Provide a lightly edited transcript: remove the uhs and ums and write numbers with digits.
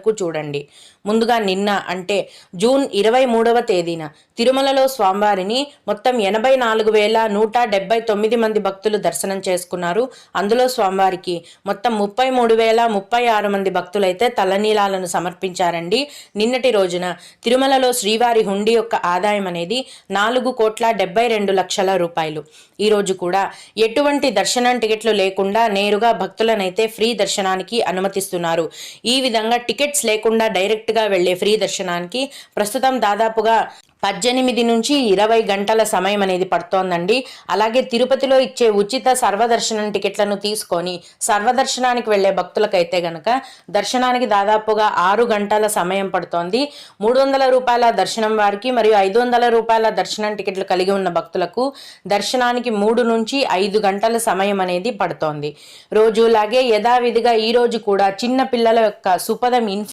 వరకు చూడండి. ముందుగా నిన్న అంటే జూన్ 23వ తేదీన తిరుమలలో స్వామివారిని మొత్తం 84,179 మంది భక్తులు దర్శనం చేసుకున్నారు. అందులో స్వామివారికి మొత్తం 33,036 మంది భక్తులైతే తలనీలాలను సమర్పించారండి. నిన్నటి రోజున తిరుమలలో శ్రీవారి హుండీ యొక్క ఆదాయం అనేది 4,72,00,000 రూపాయలు. ఈ రోజు కూడా ఎటువంటి దర్శనం టికెట్లు లేకుండా నేరుగా భక్తులనైతే ఫ్రీ దర్శనానికి అనుమతిస్తున్నారు. ఈ విధంగా టికెట్స్ లేకుండా డైరెక్ట్ గా వెళ్లే ఫ్రీ దర్శనానికి ప్రస్తుతం దాదాపుగా 18 నుంచి 20 గంటల సమయం అనేది పడుతోందండి. అలాగే తిరుపతిలో ఇచ్చే ఉచిత సర్వదర్శనం టికెట్లను తీసుకొని సర్వదర్శనానికి వెళ్లే భక్తులకైతే గనక దర్శనానికి దాదాపుగా 6 గంటల సమయం పడుతోంది. 300 రూపాయల దర్శనం వారికి మరియు 500 రూపాయల దర్శనం టికెట్లు కలిగి ఉన్న భక్తులకు దర్శనానికి 3 నుంచి 5 గంటల సమయం అనేది పడుతోంది. రోజులాగే యథావిధిగా ఈ రోజు కూడా చిన్న పిల్లల యొక్క సుపదం